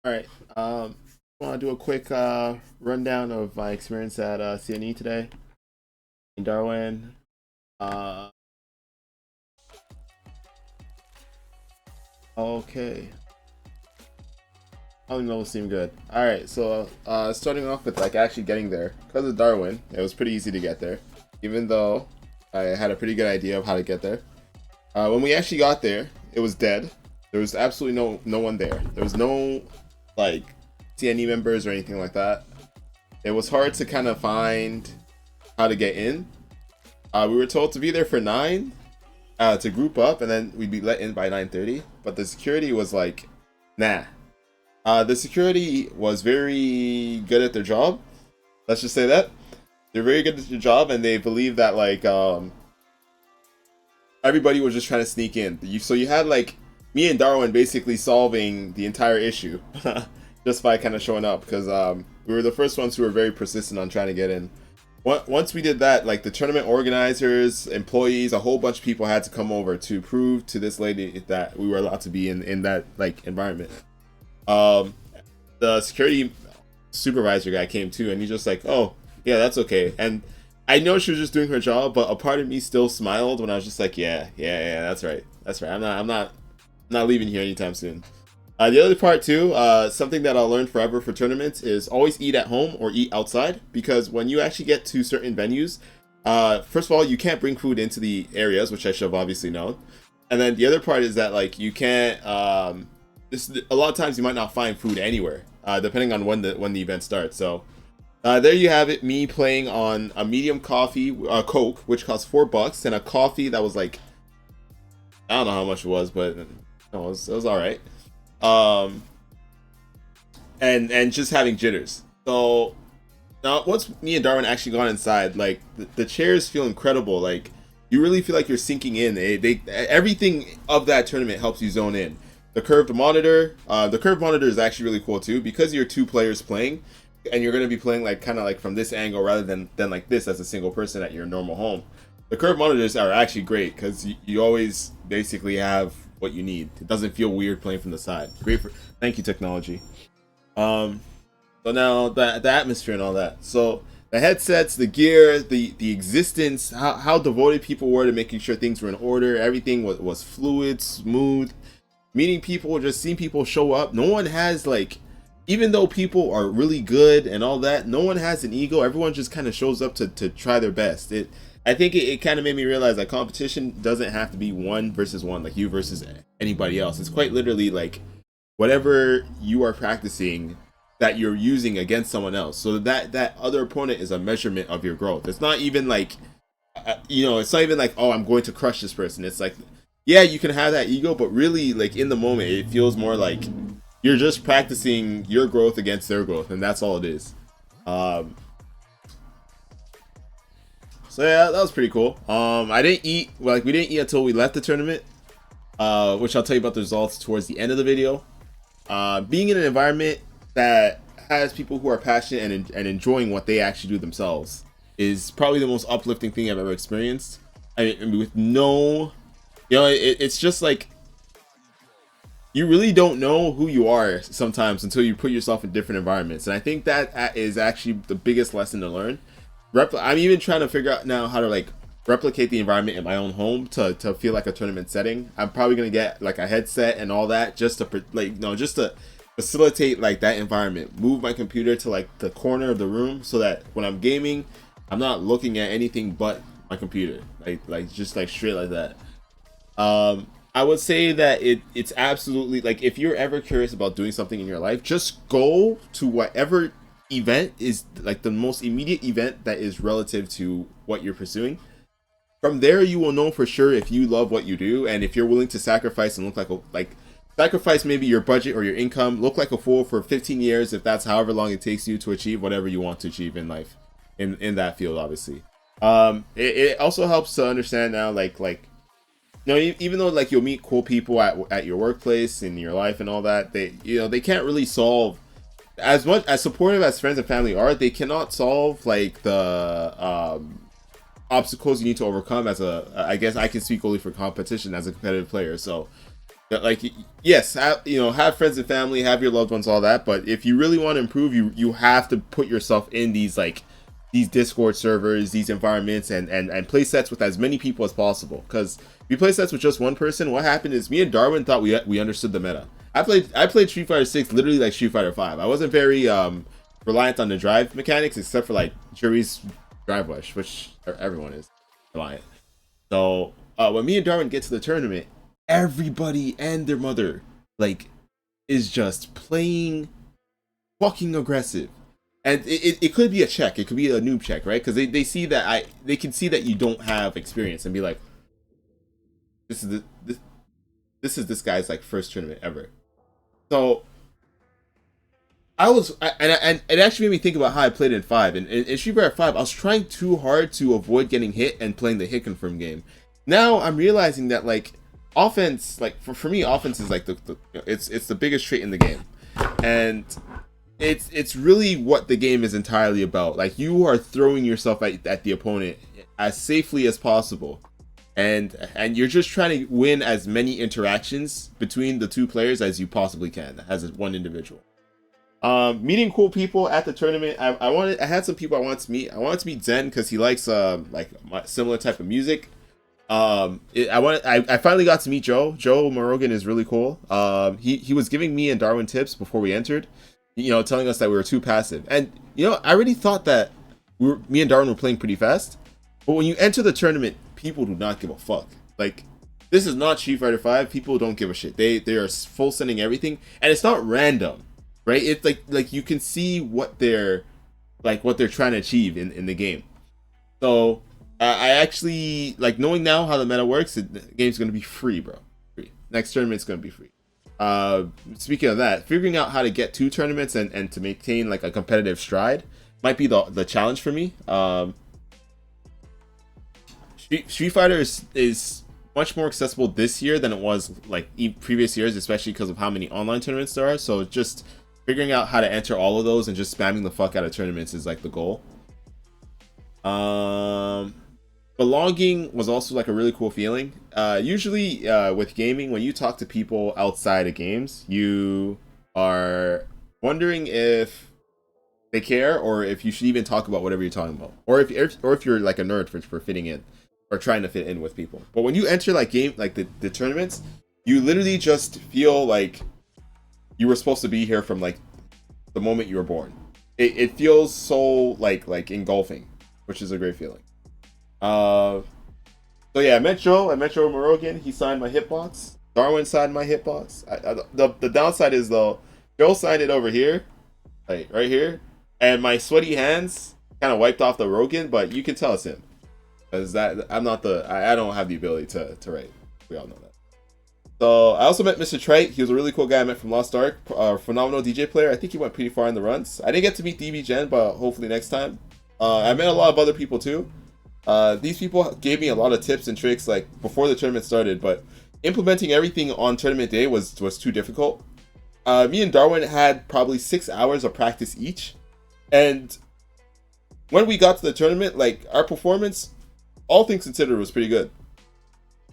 All right. I want to do a quick rundown of my experience at CNE today in Darwin. Uh, okay. I don't know, it seemed good. All right, so starting off with like actually getting there because of Darwin, it was pretty easy to get there, even though I had a pretty good idea of how to get there. When we actually got there, it was dead. There was absolutely no one there. There was no like CNE members or anything like that. It was hard to kind of find how to get in. We were told to be there for 9 to group up, and then we'd be let in by 9:30. But the security was like, nah. The security was very good at their job. Let's just say that they're very good at their job, and they believe that like everybody was just trying to sneak in. So you had like me and Darwin basically solving the entire issue just by kind of showing up because we were the first ones who were very persistent on trying to get in. Once we did that, like the tournament organizers, employees, a whole bunch of people had to come over to prove to this lady that we were allowed to be in that like environment. The security supervisor guy came too, and he's just like, "Oh, yeah, that's okay." And I know she was just doing her job, but a part of me still smiled when I was just like, "Yeah, that's right. That's right. I'm not leaving here anytime soon." The other part too, something that I'll learn forever for tournaments is always eat at home or eat outside, because when you actually get to certain venues, first of all, you can't bring food into the areas, which I should have obviously known. And then the other part is that like you can't. A lot of times you might not find food anywhere, depending on when the event starts. So there you have it. Me playing on a medium coffee, Coke, which cost $4, and a coffee that was like I don't know how much it was, but no, it was all right. And just having jitters. So now once me and Darwin actually got inside, like the chairs feel incredible. Like you really feel like you're sinking in. They everything of that tournament helps you zone in. The curved monitor is actually really cool too, because you're 2 players playing, and you're going to be playing like kind of like from this angle rather than like this as a single person at your normal home. The curved monitors are actually great because you always basically have what you need. It doesn't feel weird playing from the side. Great for thank you technology. So now the atmosphere and all that. So the headsets, the gear, the existence, how devoted people were to making sure things were in order. Everything was fluid, smooth. Meeting people, just seeing people show up. No one has like, even though people are really good and all that, no one has an ego. Everyone just kind of shows up to try their best. I think it kind of made me realize that competition doesn't have to be 1 versus 1, like you versus anybody else. It's quite literally like whatever you are practicing that you're using against someone else. So that other opponent is a measurement of your growth. It's not even like, it's not even like, oh, I'm going to crush this person. It's like, yeah, you can have that ego, but really, like in the moment, it feels more like you're just practicing your growth against their growth, and that's all it is. So yeah, that was pretty cool. I didn't eat, we didn't eat until we left the tournament, which I'll tell you about the results towards the end of the video. Being in an environment that has people who are passionate and enjoying what they actually do themselves is probably the most uplifting thing I've ever experienced. I mean, with no. It's just like you really don't know who you are sometimes until you put yourself in different environments, and I think that is actually the biggest lesson to learn. I'm even trying to figure out now how to like replicate the environment in my own home to feel like a tournament setting. I'm probably gonna get like a headset and all that just to facilitate like that environment. Move my computer to like the corner of the room so that when I'm gaming, I'm not looking at anything but my computer, like just like straight like that. I would say that it's absolutely like, if you're ever curious about doing something in your life, just go to whatever event is like the most immediate event that is relative to what you're pursuing. From there, you will know for sure if you love what you do, and if you're willing to sacrifice and sacrifice maybe your budget or your income, look like a fool for 15 years if that's however long it takes you to achieve whatever you want to achieve in life, in that field, obviously. It also helps to understand now even though like you'll meet cool people at your workplace, in your life and all that, they can't really solve, as much as supportive as friends and family are, they cannot solve like the obstacles you need to overcome as I guess I can speak only for competition as a competitive player. So Like, yes, have friends and family, have your loved ones, all that. But if you really want to improve, you have to put yourself in these Discord servers, these environments, and play sets with as many people as possible. Because if you play sets with just one person, what happened is me and Darwin thought we understood the meta. I played Street Fighter 6 literally like Street Fighter 5. I wasn't very reliant on the drive mechanics, except for like Jury's drive rush, which everyone is reliant. So when me and Darwin get to the tournament, everybody and their mother like is just playing fucking aggressive. And it could be a check, it could be a noob check, right? Because they see that they can see that you don't have experience and be like, this is this guy's like first tournament ever. So and it actually made me think about how I played in 5. And in Street Fighter 5, I was trying too hard to avoid getting hit and playing the hit confirm game. Now I'm realizing that like offense, like for me, offense is like it's the biggest trait in the game, and it's really what the game is entirely about. Like, you are throwing yourself at the opponent as safely as possible, and you're just trying to win as many interactions between the two players as you possibly can as one individual. Meeting cool people at the tournament. I had some people I wanted to meet. I wanted to meet Zen because he likes like similar type of music. I finally got to meet Joe. Joe Morogan is really cool. He was giving me and Darwin tips before we entered, telling us that we were too passive. And I already thought that me and Darwin were playing pretty fast. But when you enter the tournament, people do not give a fuck. Like, this is not Street Fighter 5. People don't give a shit. They are full sending everything, and it's not random, right? It's like you can see what they're trying to achieve in the game. So I actually like knowing now how the meta works. The game's gonna be free, bro. Free. Next tournament's gonna be free. Speaking of that, figuring out how to get to tournaments and to maintain like a competitive stride might be the challenge for me. Street Fighter is much more accessible this year than it was like previous years, especially because of how many online tournaments there are. So just figuring out how to enter all of those and just spamming the fuck out of tournaments is like the goal. Belonging was also like a really cool feeling. Usually with gaming, when you talk to people outside of games, you are wondering if they care or if you should even talk about whatever you're talking about, or if you're like a nerd for fitting in or trying to fit in with people. But when you enter like the tournaments, you literally just feel like you were supposed to be here from like the moment you were born. It feels so like engulfing, which is a great feeling. So yeah, I met Joe Morogan. He signed my hitbox. Darwin signed my hitbox. The downside is though, Joe signed it over here, like right here, and my sweaty hands kind of wiped off the Rogan, but you can tell it's him. Because I don't have the ability to write. We all know that. So I also met Mr. Trite. He was a really cool guy I met from Lost Ark. Phenomenal DJ player. I think he went pretty far in the runs. I didn't get to meet DB Gen, but hopefully next time. I met a lot of other people too. These people gave me a lot of tips and tricks like before the tournament started, but implementing everything on tournament day was too difficult. Me and Darwin had probably 6 hours of practice each, and when we got to the tournament, like our performance, all things considered, was pretty good.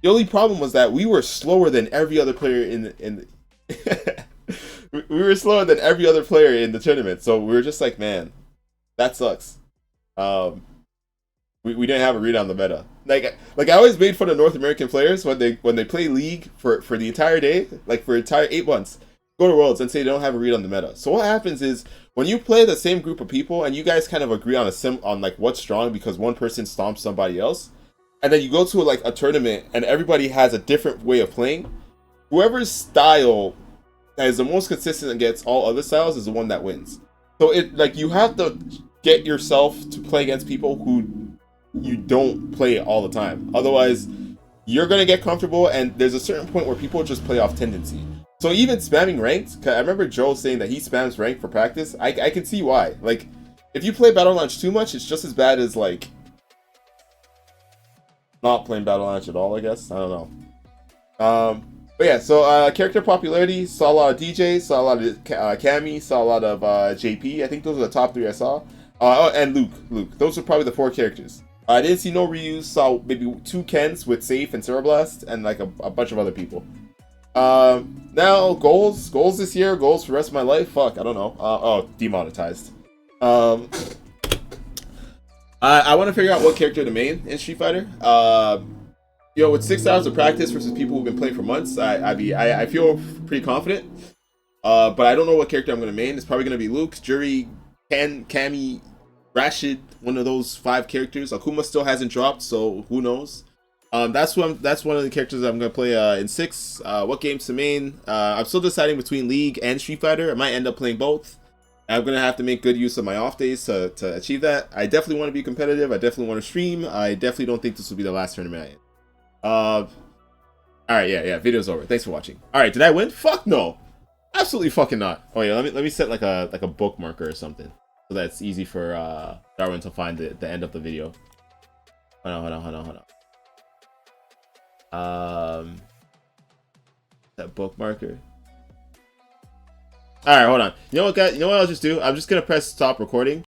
The only problem was that we were slower than every other player in the we were slower than every other player in the tournament, so we were just like, man, that sucks. We didn't have a read on the meta. Like I always made fun of North American players when they play League for the entire day, like for entire 8 months, go to Worlds and say they don't have a read on the meta. So what happens is when you play the same group of people and you guys kind of agree on like what's strong because one person stomps somebody else, and then you go to like a tournament and everybody has a different way of playing, whoever's style that is the most consistent against all other styles is the one that wins. So it like you have to get yourself to play against people who you don't play all the time. Otherwise, you're gonna get comfortable, and there's a certain point where people just play off tendency. So even spamming ranked, I remember Joe saying that he spams ranked for practice. I can see why. Like, if you play Battle Launch too much, it's just as bad as like not playing Battle Launch at all, I guess. I don't know. But yeah, so character popularity, saw a lot of DJs, saw a lot of Cammy, saw a lot of JP. I think those are the top 3 I saw. And Luke. Those are probably the 4 characters. I didn't see no Ryus, saw maybe 2 Kens with Safe and Cereblast, and like a bunch of other people. Now goals this year, goals for the rest of my life. Fuck, I don't know. Oh, demonetized. Um, I want to figure out what character to main in Street Fighter. You know, with 6 hours of practice versus people who've been playing for months, I feel pretty confident. But I don't know what character I'm gonna main. It's probably gonna be Luke, Jury, Cammy, Rashid, one of those 5 characters. Akuma still hasn't dropped, so who knows? That's one of the characters I'm gonna play in 6. What games to main? I'm still deciding between League and Street Fighter. I might end up playing both. I'm gonna have to make good use of my off days to achieve that. I definitely want to be competitive. I definitely want to stream. I definitely don't think this will be the last tournament I am. All right, yeah. Video's over. Thanks for watching. All right, did I win? Fuck no. Absolutely fucking not. Oh yeah, let me set like a bookmarker or something so that it's easy for Darwin to find the end of the video. Hold on. That bookmarker. All right, hold on. You know what, guys? You know what I'll just do? I'm just gonna press stop recording.